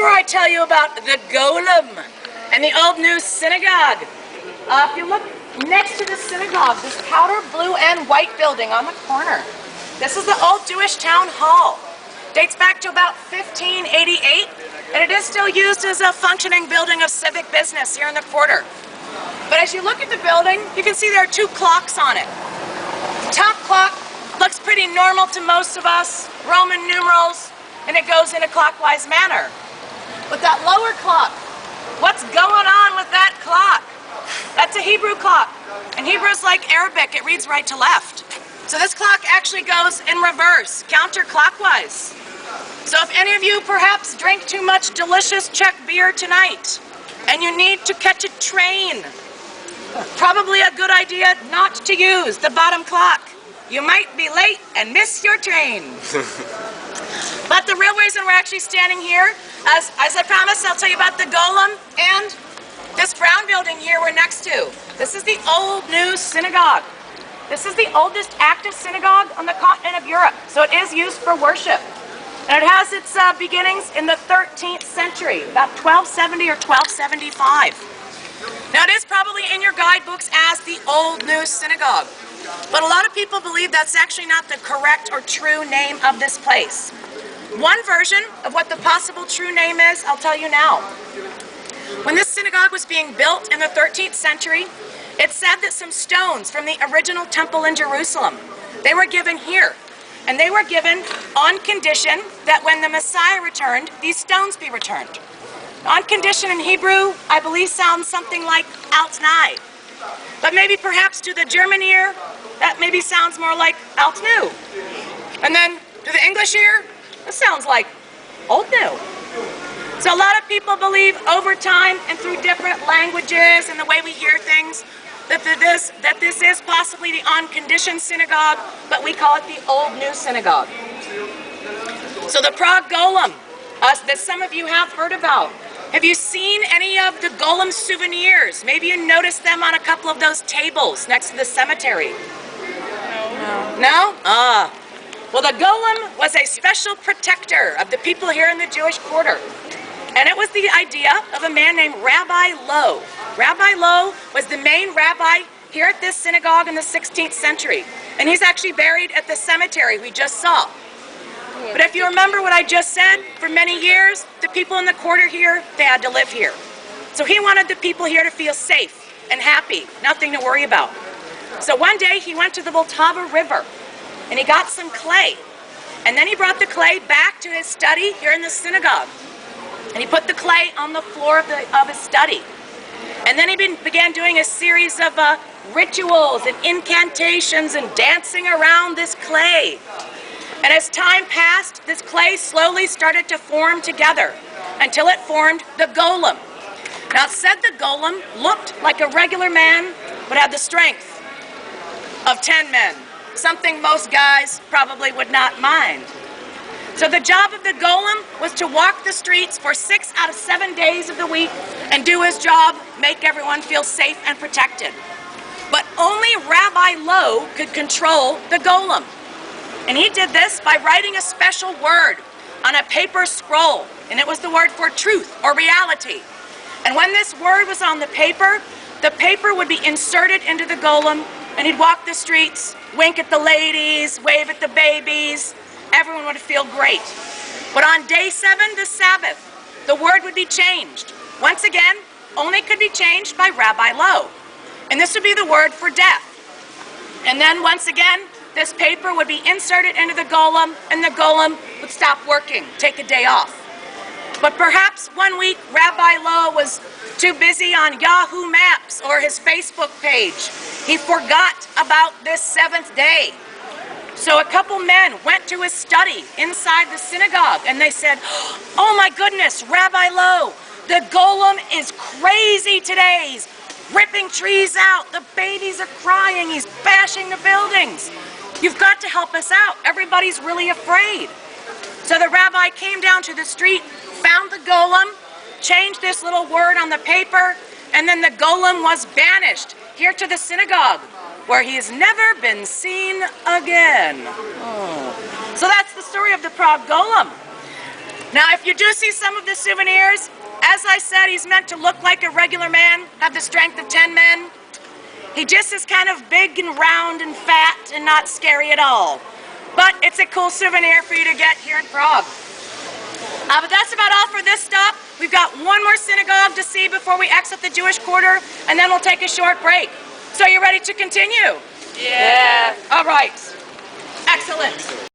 before I tell you about the Golem and the old new synagogue, if you look next to the synagogue, this powder blue and white building on the corner, this is the old Jewish town hall. Dates back to about 1588, and it is still used as a functioning building of civic business here in the quarter. But as you look at the building, you can see there are two clocks on it. The top clock looks pretty normal to most of us, Roman numerals, and it goes in a clockwise manner. But that lower clock, what's going on with that clock? That's a Hebrew clock. And Hebrew's like Arabic, it reads right to left. So this clock actually goes in reverse, counterclockwise. So if any of you perhaps drink too much delicious Czech beer tonight, and you need to catch a train, probably a good idea not to use the bottom clock. You might be late and miss your train. But the real reason we're actually standing here, as I promised, I'll tell you about the Golem and this brown building here we're next to. This is the old new synagogue. This is the oldest active synagogue on the continent of Europe, so it is used for worship. And it has its beginnings in the 13th century, about 1270 or 1275. Now, it is probably in your guidebooks as the Old New Synagogue, but a lot of people believe that's actually not the correct or true name of this place. One version of what the possible true name is, I'll tell you now. When this synagogue was being built in the 13th century, it said that some stones from the original temple in Jerusalem, they were given here. And they were given on condition that when the Messiah returned, these stones be returned. On condition in Hebrew, I believe sounds something like altnai. But maybe perhaps to the German ear, that maybe sounds more like altnu. And then to the English ear, it sounds like old new. So a lot of people believe over time and through different languages and the way we hear things, that this is possibly the on-condition synagogue, but we call it the Old New Synagogue. So the Prague Golem, that some of you have heard about. Have you seen any of the Golem souvenirs? Maybe you noticed them on a couple of those tables next to the cemetery. No? Well, the Golem was a special protector of the people here in the Jewish quarter. And it was the idea of a man named Rabbi Lowe. Rabbi Lowe was the main rabbi here at this synagogue in the 16th century. And he's actually buried at the cemetery we just saw. But if you remember what I just said, for many years, the people in the quarter here, they had to live here. So he wanted the people here to feel safe and happy, nothing to worry about. So one day he went to the Vltava River and he got some clay. And then he brought the clay back to his study here in the synagogue. And he put the clay on the floor of his study. And then he began doing a series of rituals and incantations and dancing around this clay. And as time passed, this clay slowly started to form together until it formed the Golem. Now, it said the Golem looked like a regular man, but had the strength of 10 men, something most guys probably would not mind. So the job of the Golem was to walk the streets for 6 out of 7 days of the week and do his job, make everyone feel safe and protected. But only Rabbi Lowe could control the Golem. And he did this by writing a special word on a paper scroll, and it was the word for truth or reality. And when this word was on the paper would be inserted into the Golem, and he'd walk the streets, wink at the ladies, wave at the babies. Everyone would feel great. But on day 7, the Sabbath, the word would be changed. Once again, only could be changed by Rabbi Lowe. And this would be the word for death. And then once again, this paper would be inserted into the Golem, and the Golem would stop working, take a day off. But perhaps one week, Rabbi Lowe was too busy on Yahoo Maps or his Facebook page. He forgot about this 7th day. So a couple men went to his study inside the synagogue, and they said, "Oh my goodness, Rabbi Lowe, the Golem is crazy today. He's ripping trees out. The babies are crying. He's bashing the buildings. You've got to help us out. Everybody's really afraid." So the rabbi came down to the street, found the Golem, changed this little word on the paper, and then the Golem was banished here to the synagogue, where he has never been seen again. So that's the story of the Prague Golem. Now, if you do see some of the souvenirs, as I said, he's meant to look like a regular man, have the strength of 10 men. He just is kind of big and round and fat and not scary at all. But it's a cool souvenir for you to get here in Prague. But that's about all for this stop. We've got one more synagogue to see before we exit the Jewish quarter, and then we'll take a short break. So you ready to continue? Yeah. All right. Excellent.